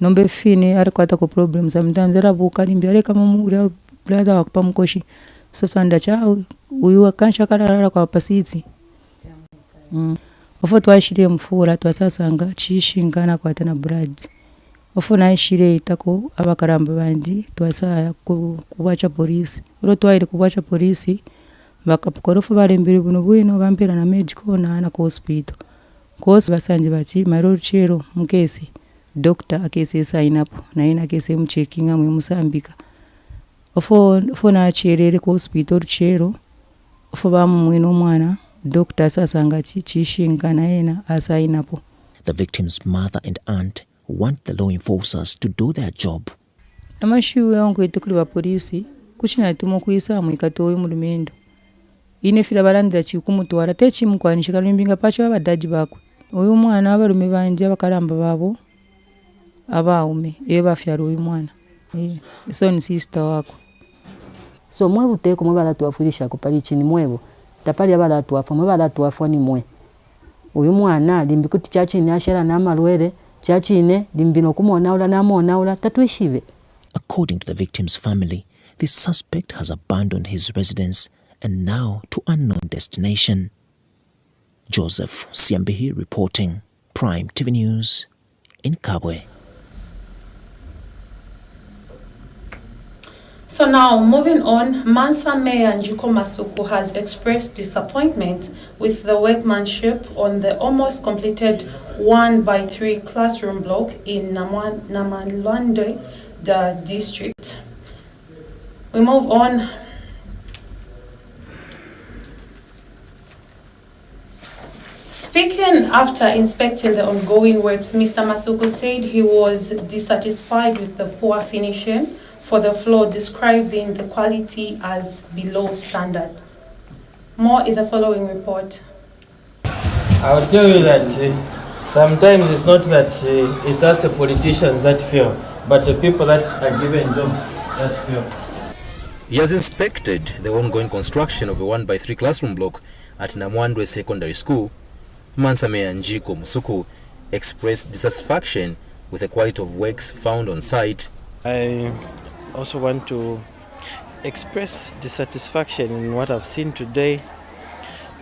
nombe fine ari kwata ko problems sometimes era bukari mbiare kama muri brother wako mukoshi sasa ndacha uyu akansha karara kwa pasiti ofo twashire mfura twasasanga chishingana kwata na brad ofo naishire itako abakaramba bandi twasaya kubacha polisi ro twaire kubacha polisi bakapukorofu barembere buno bwino bampera na medical na ko hospital kosi basanje bati maro chero mukesi doctor akese sign up na ina kese mchecking amwe musambika ofo na cherere ko hospital chero ofo bamumwino mwana doctor sasanga chishinga na ina asign up. The victim's mother and aunt want the law enforcers to do their job. Amashiwe yangu itukuli polisi kuchina tumo kuisa mwikatowe mulumendo ine fira balandira chikumutwara techi mukwanishika limbinga pacho abadaji bako uyu mwana abarume banje abakaramba babo abaume bafyara uyu mwana so ni sister wako so mwebu teko mwebala tuwafurisha kupali chini mwebu tapali abala tuwafu mwebala tuwafu ni mwe uyu mwana limbikuti chachi ni ashera na amalwere chachine limbino kumonaula namonaula tatuishive. According to the victim's family, the suspect has abandoned his residence and now to unknown destination. Joseph Siambihi reporting, Prime TV News in Kabwe. So now, moving on, Mansa Mayor Njiko Masuku has expressed disappointment with the workmanship on the almost completed 1x3 classroom block in Namalwande, the district. We move on. Speaking after inspecting the ongoing works, Mr. Masuku said he was dissatisfied with the poor finishing for the floor, describing the quality as below standard. More in the following report. I will tell you that sometimes it's not that it's us the politicians that fail, but the people that are given jobs that fail. He has inspected the ongoing construction of a 1x3 classroom block at Namwandwe Secondary School. Mansa Mayor Njiko Masuku expressed dissatisfaction with the quality of works found on site. I also want to express dissatisfaction in what I've seen today.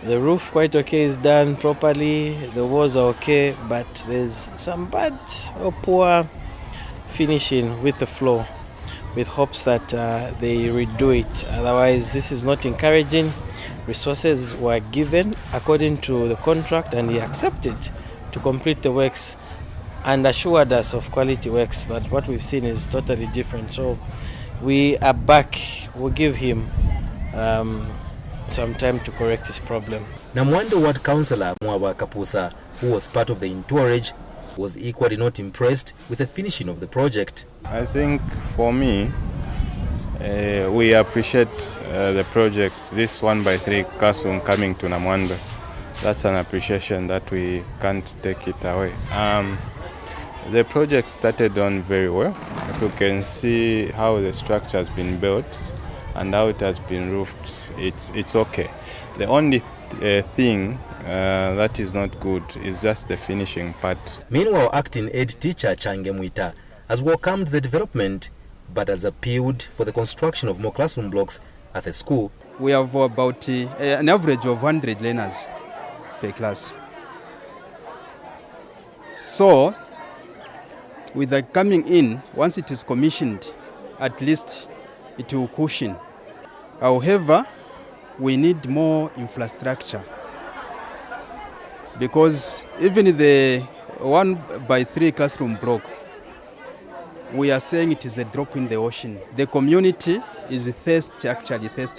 The roof quite okay is done properly, the walls are okay, but there's some bad or poor finishing with the floor, with hopes that they redo it. Otherwise, this is not encouraging. Resources were given according to the contract and he accepted to complete the works and assured us of quality works, but what we've seen is totally different. So we are back. We'll give him some time to correct his problem. Namwando Ward Councillor Mwaba Kapusa, who was part of the entourage, was equally not impressed with the finishing of the project. I think for me, we appreciate the project, this 1x3 classroom coming to Namwando. That's an appreciation that we can't take it away. The project started on very well. You can see how the structure has been built and how it has been roofed. It's okay. The only thing that is not good is just the finishing part. Meanwhile, acting head teacher Change Mwita has welcomed the development but has appealed for the construction of more classroom blocks at the school. We have about an average of 100 learners per class. So, with the coming in, once it is commissioned, at least it will cushion. However, we need more infrastructure because even the 1x3 classroom block, we are saying it is a drop in the ocean. The community is thirsty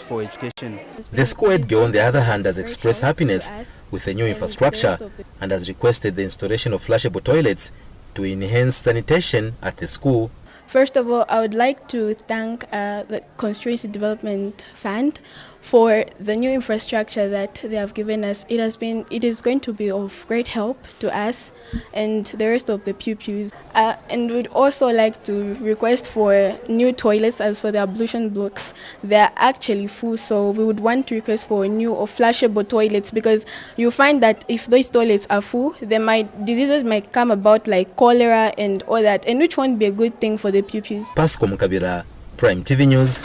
for education. The school head, on the other hand, has expressed happiness with the new infrastructure and has requested the installation of flushable toilets to enhance sanitation at the school. First of all, I would like to thank the Constituency Development Fund for the new infrastructure that they have given us. It is going to be of great help to us and the rest of the pupils. And we'd also like to request for new toilets as for the ablution blocks. They're actually full, so we would want to request for new or flushable toilets because you find that if those toilets are full, diseases might come about like cholera and all that, and which won't be a good thing for the pupils. Pasco Mukabira, Prime TV News,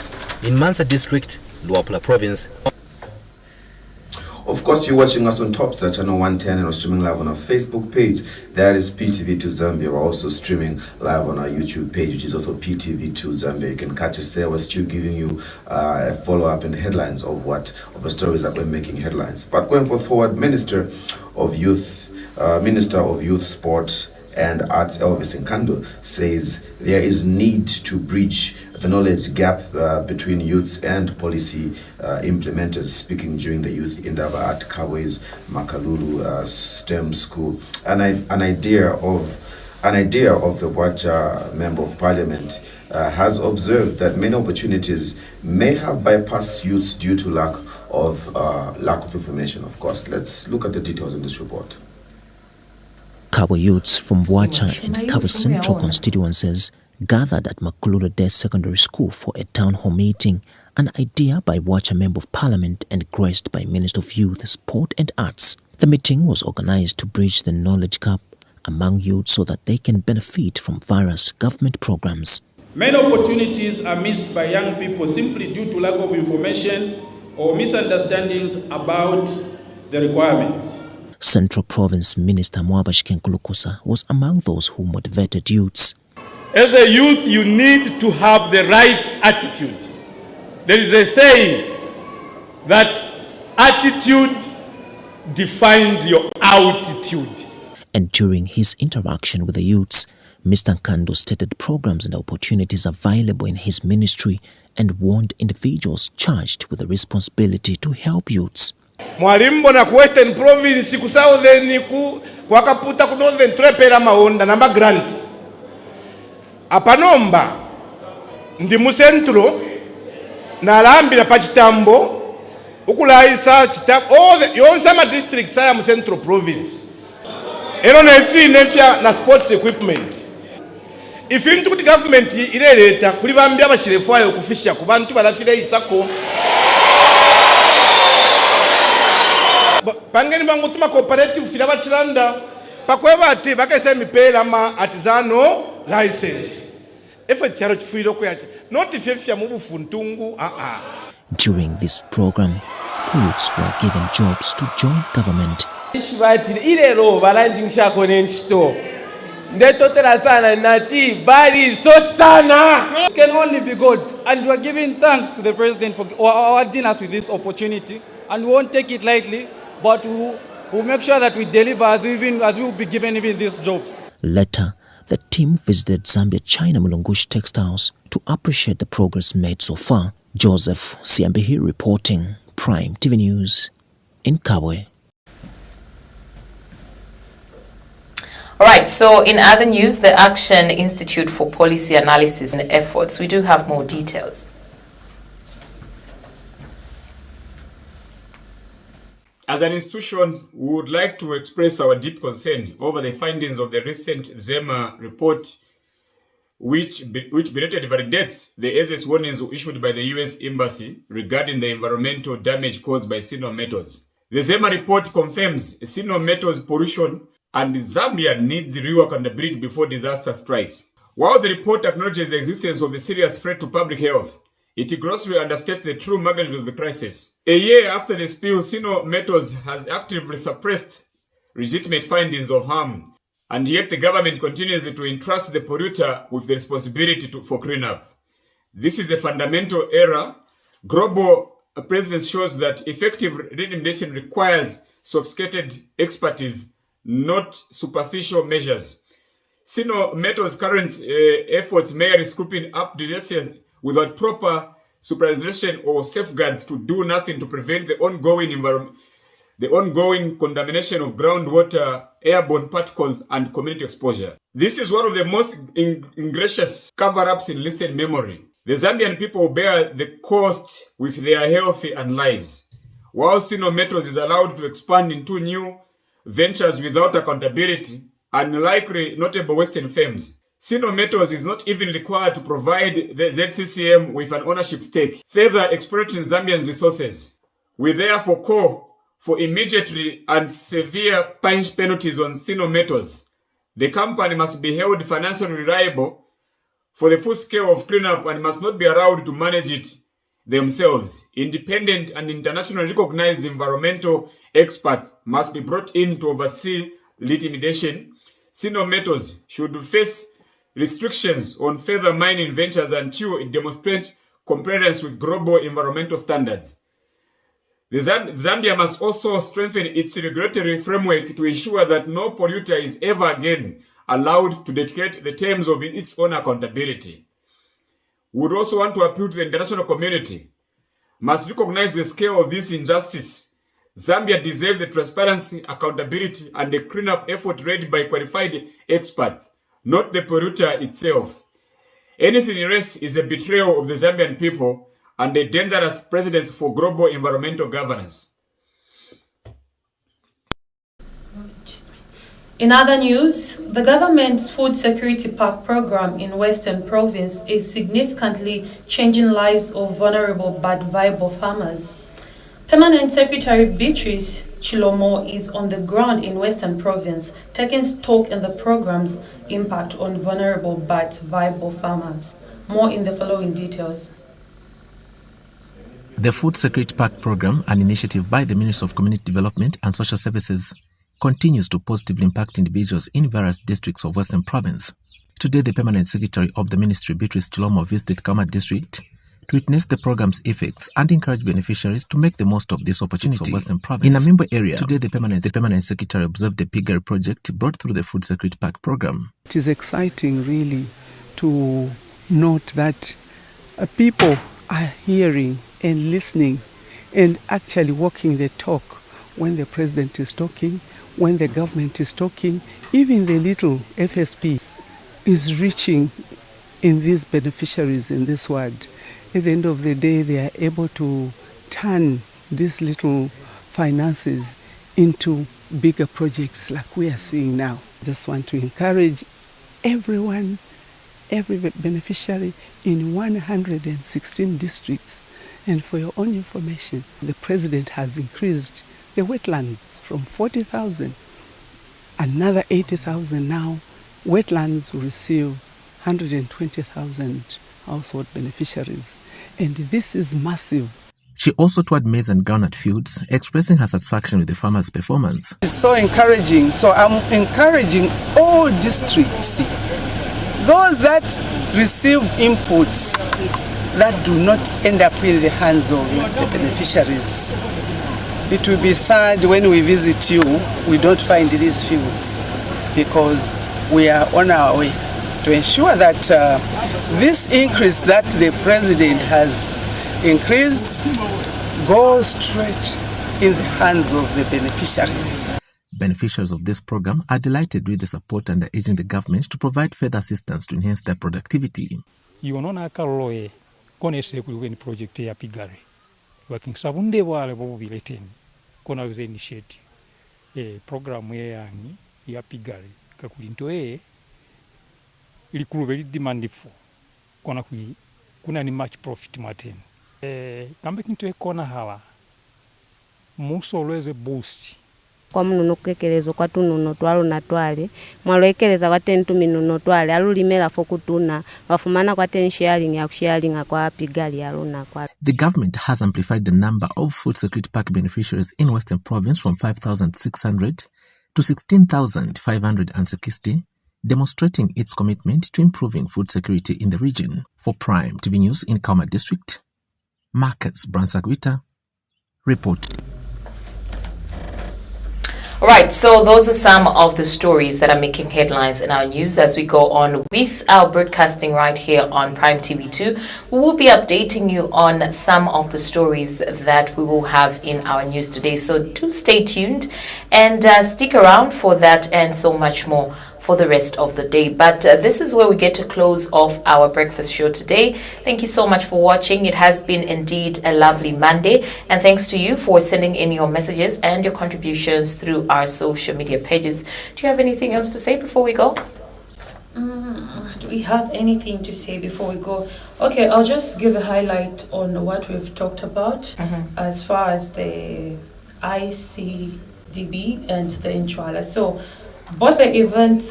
in Mansa District, Luapula Province. Of course, you're watching us on Topstar Channel 110 and we're streaming live on our Facebook page. That is PTV2 Zambia. We're also streaming live on our YouTube page, which is also PTV2 Zambia. You can catch us there. We're still giving you a follow-up and headlines of the stories that we're making headlines. But going forward, Minister of Youth, Sport and Arts Elvis Nkando says there is need to bridge the knowledge gap between youths and policy implementers. Speaking during the Youth Indaba at Kabwe's Makalulu STEM School, an idea of the Wacha Member of Parliament has observed that many opportunities may have bypassed youths due to lack of information. Of course, let's look at the details in this report. Kabwe youths from Wacha and Kabwe Central constituencies gathered at Makululu Day Secondary School for a town hall meeting, an idea by Wacha Member of Parliament and graced by Minister of Youth, Sport and Arts. The meeting was organized to bridge the knowledge gap among youth so that they can benefit from various government programs. Many opportunities are missed by young people simply due to lack of information or misunderstandings about the requirements. Central Province Minister Mwabash Kenkulukusa was among those who motivated youths. As a youth, you need to have the right attitude. There is a saying that attitude defines your altitude. And during his interaction with the youths, Mr. Nkando stated programs and opportunities available in his ministry and warned individuals charged with the responsibility to help youths. Mwalimbo na ku Western Province ku Southern ku kwakaputa ku Northern trepera maonda namba grant. Apanomba ndi mu centro na alambira pa chitambo ukulaisa chitambo yonse ama district saya mu Central Province. Ero nefya na sports equipment. If into the government ileleta kuli bambya bashirefu ayo kufisha ku bantu balafire isako. Pangeni bangu tuma cooperative fila bachilanda pakweba ati bakese mipela ma artisanal license. Efe charo chifiro kuyache. Not ifefya mu bufuntungu During this program, youths were given jobs to join government. Ilero balanding shako nenchito. Ndetotela sana nati bali sot sana. It can only be good, and we are giving thanks to the president for awarding us with this opportunity, and we won't take it lightly, but we'll make sure that we deliver as we will be given even these jobs. Later, the team visited Zambia China Mulungushi Textiles to appreciate the progress made so far. Joseph Siambihi reporting, Prime TV News in Kabwe. All right, so in other news, the Action Institute for Policy Analysis and Efforts, we do have more details. As an institution, we would like to express our deep concern over the findings of the recent ZAMBIA report, which belatedly validates the SS warnings issued by the US Embassy regarding the environmental damage caused by signal metals. The ZAMBIA report confirms signal metals pollution and Zambia needs rework and ability before disaster strikes. While the report acknowledges the existence of a serious threat to public health, it grossly understates the true magnitude of the crisis. A year after the spill, Sino Metals has actively suppressed legitimate findings of harm, and yet the government continues to entrust the polluter with the responsibility for cleanup. This is a fundamental error. Global precedent shows that effective remediation requires sophisticated expertise, not superficial measures. Sino Metals' current efforts merely scooping up disasters without proper supervision or safeguards to do nothing to prevent the ongoing contamination of groundwater, airborne particles, and community exposure. This is one of the most egregious cover-ups in recent memory. The Zambian people bear the cost with their health and lives, while Sino Metals is allowed to expand into new ventures without accountability, unlikely notable Western firms. Sino Metals is not even required to provide the ZCCM with an ownership stake, further exploiting Zambians' resources. We therefore call for immediately and severe penalties on Sino Metals. The company must be held financially reliable for the full scale of cleanup and must not be allowed to manage it themselves. Independent and internationally recognized environmental experts must be brought in to oversee remediation. Sino Metals should face restrictions on further mining ventures until it demonstrates compliance with global environmental standards. Zambia must also strengthen its regulatory framework to ensure that no polluter is ever again allowed to dictate the terms of its own accountability. We would also want to appeal to the international community, must recognize the scale of this injustice. Zambia deserves the transparency, accountability, and the cleanup effort led by qualified experts, not the polluter itself. Anything less is a betrayal of the Zambian people and a dangerous precedent for global environmental governance. In other news, the government's Food Security Park program in Western Province is significantly changing lives of vulnerable but viable farmers. Permanent Secretary Beatrice Chilomo is on the ground in Western Province, taking stock in the program's impact on vulnerable but viable farmers. More in the following details. The Food Security Pack program, an initiative by the Ministry of Community Development and Social Services, continues to positively impact individuals in various districts of Western Province. Today, the Permanent Secretary of the Ministry, Beatrice Chilomo, visited Kauma District to witness the program's effects and encourage beneficiaries to make the most of this opportunity. Western Province. In Amimbo area, today the Permanent Secretary observed the piggery project brought through the Food Security Pack program. It is exciting, really, to note that people are hearing and listening and actually walking the talk when the president is talking, when the government is talking. Even the little FSP is reaching in these beneficiaries in this ward. At the end of the day, they are able to turn these little finances into bigger projects like we are seeing now. Just want to encourage everyone, every beneficiary in 116 districts. And for your own information, the president has increased the wetlands from 40,000, another 80,000 now. Wetlands will receive 120,000 household beneficiaries. And this is massive. She also toured maize and groundnut fields, expressing her satisfaction with the farmers' performance. It's so encouraging. So I'm encouraging all districts, those that receive inputs that do not end up in the hands of the beneficiaries. It will be sad when we visit you, we don't find these fields, because we are on our way to ensure that this increase that the president has increased goes straight in the hands of the beneficiaries. Beneficiaries of this program are delighted with the support and are urging the government to provide further assistance to enhance their productivity. Yonona karoloe konese kuli project ya pigari. Working sabunde wale bobo biletin kona uze initiative program yangi ya pigari kakulinto ili very demandful kona kuna ni much profit martin kambe kinto kona hawa muso always boost kwa muno kekelezo kwa tununo twalo na twale mwaloekeleza kwa 10 minuno twale alulimela fokutuna wafumana kwa 10 sharing ya sharing kwa pigali aluna kwa. The government has amplified the number of food security pack beneficiaries in Western Province from 5,600 to 16,560, demonstrating its commitment to improving food security in the region. For Prime TV News in Kauma District, Marcus Bransagwita report. All right, so those are some of the stories that are making headlines in our news as we go on with our broadcasting right here on Prime TV2. We will be updating you on some of the stories that we will have in our news today. So do stay tuned and stick around for that and so much more for the rest of the day. But this is where we get to close off our breakfast show today. Thank you so much for watching. It has been indeed a lovely Monday, and thanks to you for sending in your messages and your contributions through our social media pages. Do you have anything else to say before we go? Do we have anything to say before we go? Okay, I'll just give a highlight on what we've talked about as far as the ICDB and the Inchwala. So both the events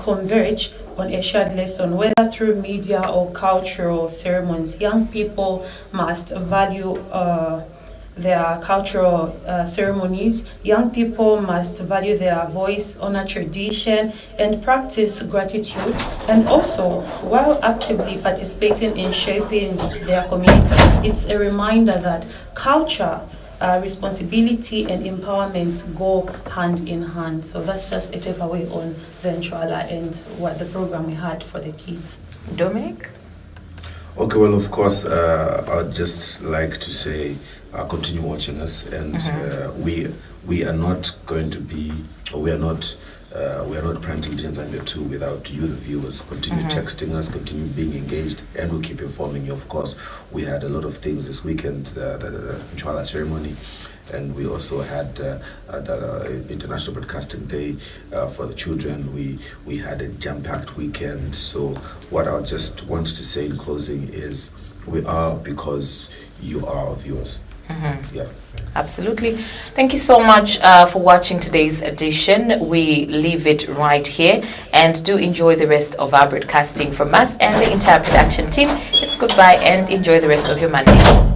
converge on a shared lesson, whether through media or cultural ceremonies. Young people must value their cultural ceremonies. Young people must value their voice, honor tradition, and practice gratitude. And also, while actively participating in shaping their community, it's a reminder that culture, responsibility and empowerment go hand in hand. So that's just a takeaway on the Nchwala and what the program we had for the kids. Dominic? Okay, well, of course, I'd just like to say, continue watching us, and we are not going to be, or we are not Prime Television Zambia 2 without you, the viewers. Continue texting us, continue being engaged, and we'll keep informing you. Of course, we had a lot of things this weekend, the Nchwala ceremony, and we also had the International Broadcasting Day for the children. We had a jam-packed weekend. So what I just want to say in closing is, we are because you are our viewers. Yeah. Absolutely. Thank you so much for watching today's edition. We leave it right here, and do enjoy the rest of our broadcasting from us and the entire production team. It's goodbye and enjoy the rest of your Monday.